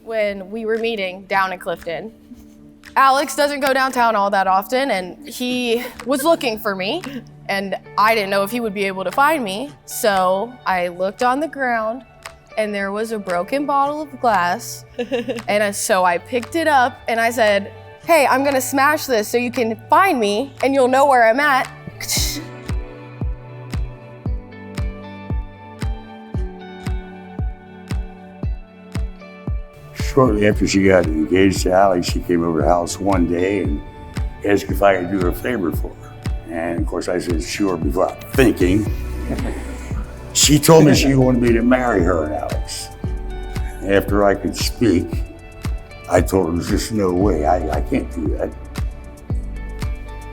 when we were meeting down in Clifton. Alex doesn't go downtown all that often, and he was looking for me, and I didn't know if he would be able to find me. So I looked on the ground, and there was a broken bottle of glass. And so I picked it up, and I said, hey, I'm gonna smash this so you can find me, and you'll know where I'm at. Shortly after she got engaged to Alex, she came over to the house one day and asked if I could do her a favor for her. And of course I said, sure, without thinking. She told me she wanted me to marry her and Alex. After I could speak, I told her there's just no way, I can't do that.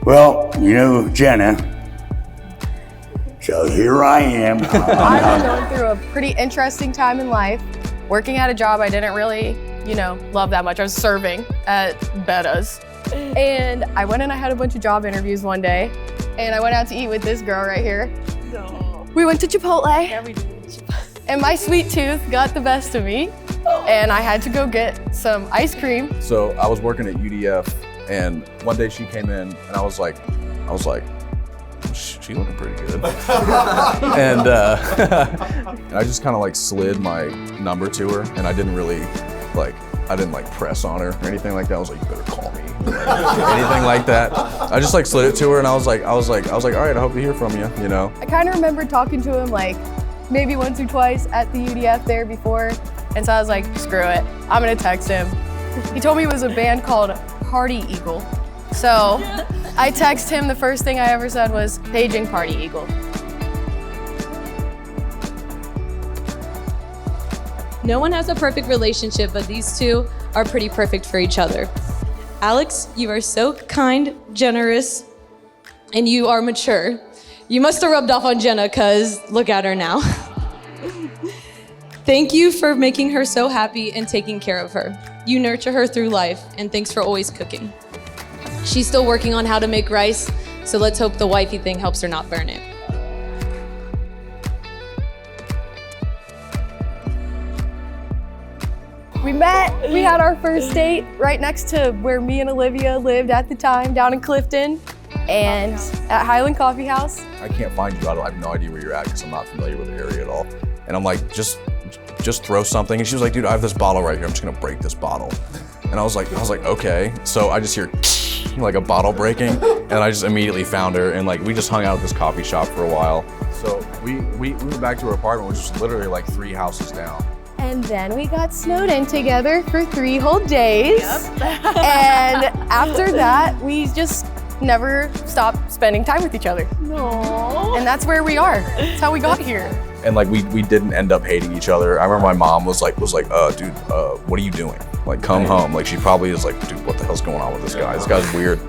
Well, you know, Jenna, so here I am. I was going through a pretty interesting time in life, working at a job I didn't really, love that much. I was serving at Beta's. And I went and I had a bunch of job interviews one day, and I went out to eat with this girl right here. No. We went to Chipotle, Yeah, we did. and my sweet tooth got the best of me, and I had to go get some ice cream. So I was working at UDF, and one day she came in, and I was like, she looking pretty good. And I just kind of like slid my number to her, and I didn't really I didn't press on her or anything like that. I was like, you better call me, anything like that. I just slid it to her, and I was like, all right, I hope to hear from you, I kind of remembered talking to him maybe once or twice at the UDF there before, and so I was like, screw it, I'm gonna text him. He told me it was a band called Party Eagle. So I texted him, the first thing I ever said was, paging Party Eagle. No one has a perfect relationship, but these two are pretty perfect for each other. Alex, you are so kind, generous, and you are mature. You must have rubbed off on Jenna, cause look at her now. Thank you for making her so happy and taking care of her. You nurture her through life, and thanks for always cooking. She's still working on how to make rice, so let's hope the wifey thing helps her not burn it. We met, we had our first date right next to where me and Olivia lived at the time, down in Clifton, and at Highland Coffee House. I can't find you. I have no idea where you're at because I'm not familiar with the area at all. And I'm like, just throw something. And she was like, dude, I have this bottle right here. I'm just gonna break this bottle. And I was like, okay. So I just hear like a bottle breaking, and I just immediately found her, and we just hung out at this coffee shop for a while. So we went back to her apartment, which was literally 3 houses down. And then we got snowed in together for 3 whole days. Yep. And after that, we just never stopped spending time with each other. No. And that's where we are. That's how we got here. And we didn't end up hating each other. I remember my mom was like, dude, what are you doing? Come home. She probably is like, dude, what the hell's going on with this guy? This guy's weird.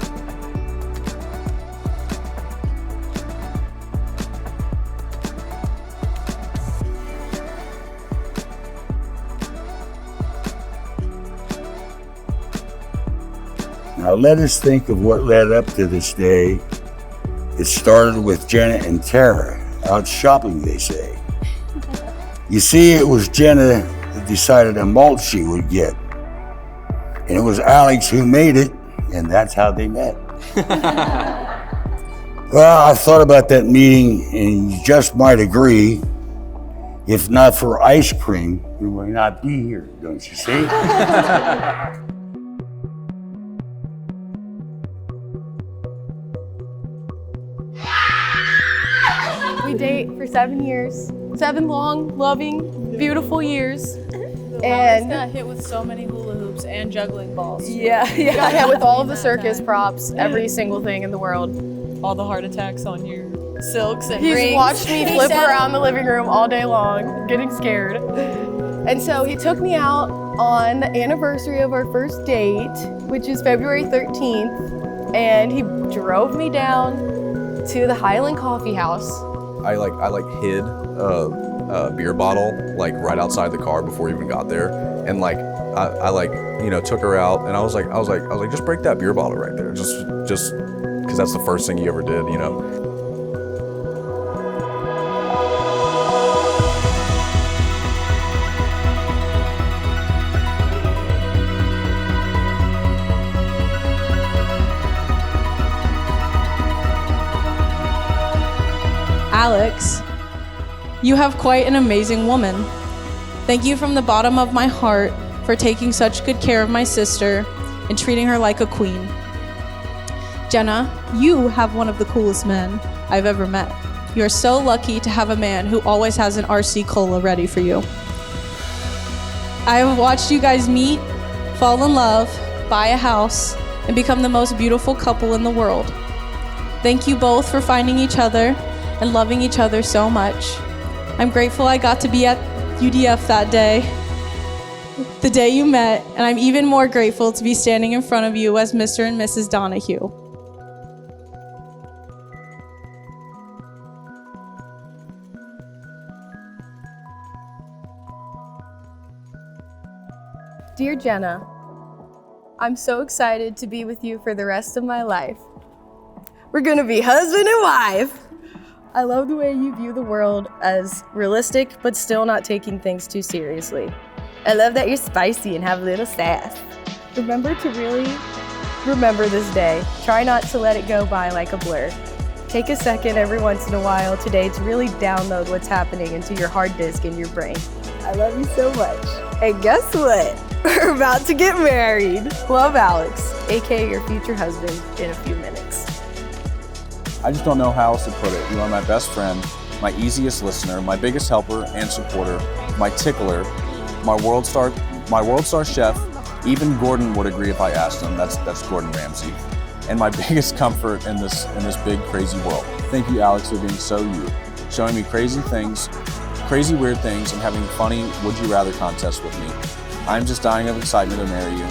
Now let us think of what led up to this day. It started with Jenna and Tara, out shopping, they say. You see, it was Jenna that decided a mulch she would get. And it was Alex who made it, and that's how they met. Well, I thought about that meeting, and you just might agree, if not for ice cream, we would not be here, don't you see? We date for 7 years. 7 long, loving, beautiful years. And got hit with so many hula hoops and juggling balls. Yeah. Got hit with all of the circus props, every single thing in the world. All the heart attacks on your silks and He's rings. watched me flip around the living room all day long, getting scared. And so he took me out on the anniversary of our first date, which is February 13th, and he drove me down to the Highland Coffee House. I hid a beer bottle right outside the car before we even got there, and I took her out, and I was like just break that beer bottle right there, just because that's the first thing you ever did, Alex, you have quite an amazing woman. Thank you from the bottom of my heart for taking such good care of my sister and treating her like a queen. Jenna, you have one of the coolest men I've ever met. You're so lucky to have a man who always has an RC Cola ready for you. I have watched you guys meet, fall in love, buy a house, and become the most beautiful couple in the world. Thank you both for finding each other and loving each other so much. I'm grateful I got to be at UDF that day, the day you met, and I'm even more grateful to be standing in front of you as Mr. and Mrs. Donahue. Dear Jenna, I'm so excited to be with you for the rest of my life. We're gonna be husband and wife. I love the way you view the world as realistic, but still not taking things too seriously. I love that you're spicy and have a little sass. Remember to really remember this day. Try not to let it go by like a blur. Take a second every once in a while today to really download what's happening into your hard disk in your brain. I love you so much. And guess what? We're about to get married. Love, Alex, aka your future husband, in a few minutes. I just don't know how else to put it. You are my best friend, my easiest listener, my biggest helper and supporter, my tickler, my world star chef. Even Gordon would agree if I asked him. That's Gordon Ramsay. And my biggest comfort in this big crazy world. Thank you, Alex, for being so you, showing me crazy weird things, and having funny would you rather contests with me. I'm just dying of excitement to marry you.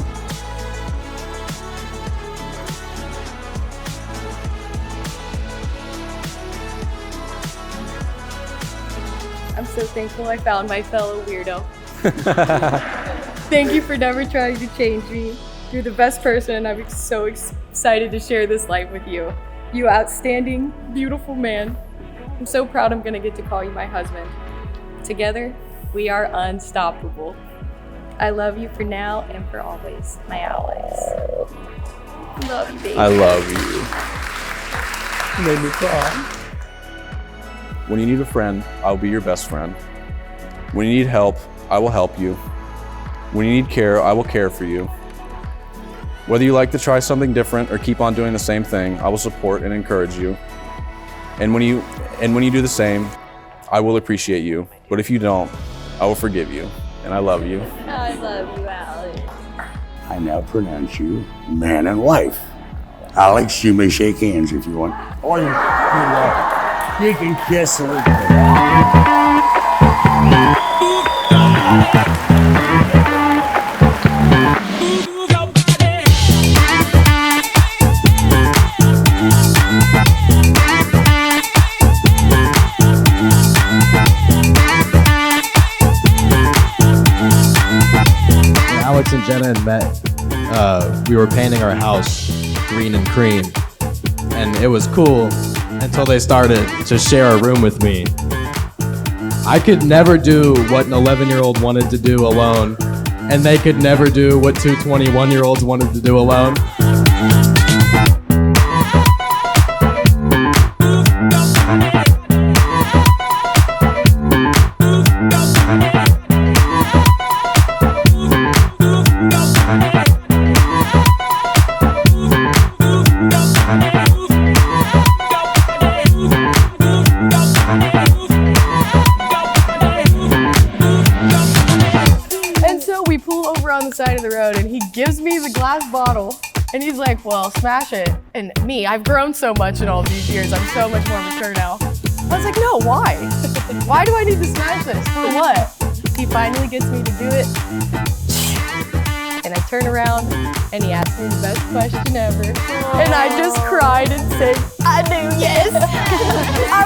I'm so thankful I found my fellow weirdo. Thank you for never trying to change me. You're the best person, and I'm so excited to share this life with you. You outstanding, beautiful man. I'm so proud I'm gonna get to call you my husband. Together, we are unstoppable. I love you for now and for always, my Alex. Love you, baby. I love you. Made me cry. When you need a friend, I'll be your best friend. When you need help, I will help you. When you need care, I will care for you. Whether you like to try something different or keep on doing the same thing, I will support and encourage you. And when you do the same, I will appreciate you. But if you don't, I will forgive you. And I love you. I love you, Alex. I now pronounce you man and wife. Alex, you may shake hands if you want. Or you can kiss a little bit. Alex and Jenna had met, we were painting our house green and cream, and it was cool until they started to share a room with me. I could never do what an 11-year-old wanted to do alone, and they could never do what two 21-year-olds wanted to do alone. Side of the road, and he gives me the glass bottle, and he's like, well, smash it. And me, I've grown so much in all these years. I'm so much more mature now. I was like, no, why? Why do I need to smash this? For what? He finally gets me to do it. And I turn around, and he asked me the best question ever. And I just cried and said, I do, yes. I